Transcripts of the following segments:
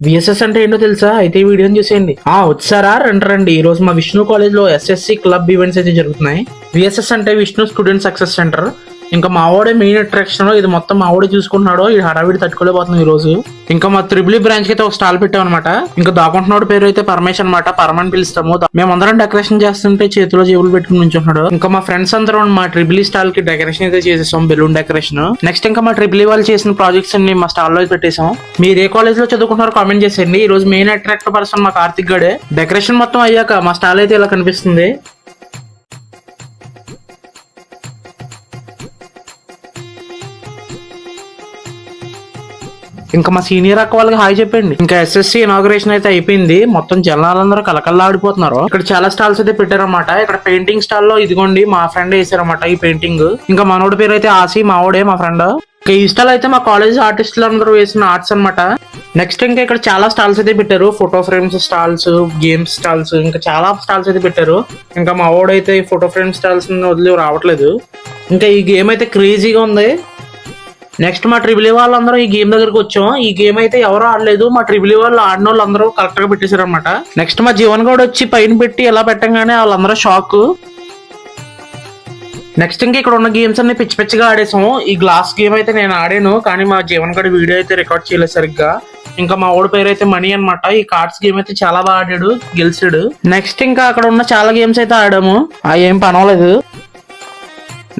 VSS అంటే ఏంటో తెలుసా? అయితే ఈ వీడియోని చూసేయండి. వచ్చారా? రండి. ఈ రోజు మా విష్ణు కాలేజ్ లో ఎస్ఎస్సి క్లబ్ ఈవెంట్స్ అయితే జరుగుతున్నాయి. విఎస్ఎస్ అంటే విష్ణు స్టూడెంట్ సక్సెస్ సెంటర్. ఇంకా మా వాడే మెయిన్ అట్రాక్షన్. ఇది మొత్తం మా వాడే చూసుకుంటున్నాడు. ఈ హడావిడి తట్టుకోలేకపోతున్నాం ఈ రోజు. ఇంకా మా త్రిబుల్ బ్రాంచ్ కి అయితే ఒక స్టాల్ పెట్టాం అనమాట. ఇంకా దాకుంటున్నాడు పేరు అయితే పరమేశ్ అనమాట. పరమని పిలుస్తాము. మేమందరం డెకరేషన్ చేస్తుంటే చేతిలో జేబులు పెట్టుకుని నుంచుంటున్నాడు. ఇంకా మా ఫ్రెండ్స్ అందరం మా ట్రిబుల్ స్టాల్ కి డెకరేషన్ అయితే చేసేసాం, బెలూన్ డెకరేషన్. నెక్స్ట్ ఇంకా మా ట్రిబుల్ వాళ్ళు చేసిన ప్రాజెక్ట్స్ అన్ని మా స్టాల్ లో పెట్టేసాం. మీరు ఏ కాలేజ్ లో చదువుకుంటున్నారో కామెంట్ చేసేయండి. ఈ రోజు మెయిన్ అట్రాక్టివ్ పర్సన్ మా కార్తిక్ గడే. డెకరేషన్ మొత్తం అయ్యాక మా స్టాల్ అయితే ఇలా కనిపిస్తుంది. ఇంకా మా సీనియర్ అక్క వాళ్ళకి హాయ్ చెప్పండి. ఇంకా ఎస్ఎస్సి ఇనాగ్రేషన్ అయితే అయిపోయింది. మొత్తం జనాలందరూ కలకల్లా ఆడిపోతున్నారు. ఇక్కడ చాలా స్టాల్స్ అయితే పెట్టారన్నమాట. ఇక్కడ పెయింటింగ్ స్టాల్ లో ఇదిగోండి మా ఫ్రెండ్ వేసారన్నమాట ఈ పెయింటింగ్. ఇంకా మనోడి పేరు అయితే ఆసి, మావోడే మా ఫ్రెండ్. ఇంకా ఈ స్టాల్ అయితే మా కాలేజ్ ఆర్టిస్టులు అందరూ వేసిన ఆర్ట్స్ అనమాట. నెక్స్ట్ ఇంకా ఇక్కడ చాలా స్టాల్స్ అయితే పెట్టారు. Photo frames stalls, games stalls, ఇంకా చాలా స్టాల్స్ అయితే పెట్టారు. ఇంకా మా వాడైతే ఈ ఫోటో ఫ్రేమ్ స్టాల్స్ వదిలి రావట్లేదు. ఇంకా ఈ గేమ్ అయితే క్రేజీగా ఉంది. నెక్స్ట్ మా ట్రిబుల్ వాళ్ళందరూ ఈ గేమ్ దగ్గరకు వచ్చాం. ఈ గేమ్ అయితే ఎవరు ఆడలేదు. మా ట్రిబుల్ వాళ్ళు ఆడిన వాళ్ళు అందరూ కరెక్ట్ గా పెట్టేశారు అనమాట. నెక్స్ట్ మా జీవన్ గౌడ్ వచ్చి పైన పెట్టి ఎలా పెట్టంగానే వాళ్ళందరూ షాక్. నెక్స్ట్ ఇంకా ఇక్కడ ఉన్న గేమ్స్ అన్ని పిచ్చి పిచ్చిగా ఆడేసాము. ఈ గ్లాస్ గేమ్ అయితే నేను ఆడాను, కానీ మా జీవన్ గౌడ్ వీడియో అయితే రికార్డ్ చేయలేదు సరిగ్గా. ఇంకా మా ఓడి పేరు అయితే మనీ అనమాట. ఈ కార్డ్స్ గేమ్ అయితే చాలా బాగా ఆడాడు, గెలిచాడు. నెక్స్ట్ ఇంకా అక్కడ ఉన్న చాలా గేమ్స్ అయితే ఆడాము. ఏం పనవలేదు.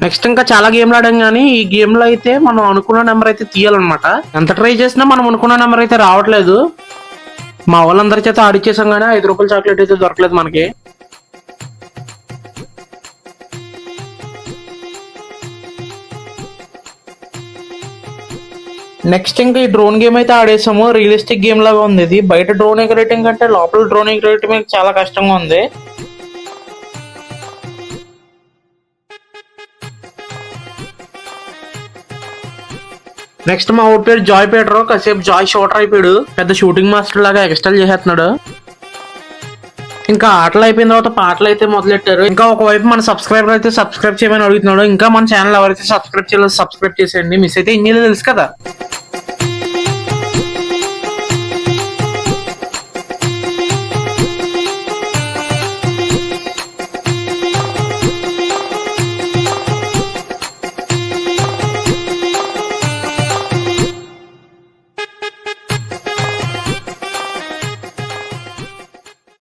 నెక్స్ట్ ఇంకా చాలా గేమ్లు ఆడాం, కానీ ఈ గేమ్ లో అయితే మనం అనుకున్న నెంబర్ అయితే తీయాలన్నమాట. ఎంత ట్రై చేసినా మనం అనుకున్న నెంబర్ అయితే రావట్లేదు. మా వాళ్ళందరి చేత ఆడిచ్చేసాం, కానీ 5 రూపాయల చాక్లెట్ అయితే దొరకలేదు మనకి. నెక్స్ట్ ఇంకా ఈ డ్రోన్ గేమ్ అయితే ఆడేసాము. రియలిస్టిక్ గేమ్ లాగా ఉంది ఇది. బయట డ్రోన్ ఎగరేయటం కంటే లోపల డ్రోన్ ఎగరేయటం చాలా కష్టంగా ఉంది. నెక్స్ట్ మా ఊరి పేరు జాయ్ పీటర్. కాసేపు జాయ్ షూటర్ అయిపోయాడు. పెద్ద షూటింగ్ మాస్టర్ లాగా ఎక్స్ట్రా చేసేస్తున్నాడు. ఇంకా ఆటలు అయిపోయిన తర్వాత పాటలు అయితే మొదలెట్టారు. ఇంకా ఒకవైపు మన సబ్స్క్రైబర్ అయితే సబ్స్క్రైబ్ చేయమని అడుగుతున్నాడు. ఇంకా మన ఛానల్ ఎవరైతే సబ్స్క్రైబ్ చేయాలో సబ్స్క్రైబ్ చేసేయండి. మిస్ అయితే ఇన్ని తెలుసు కదా.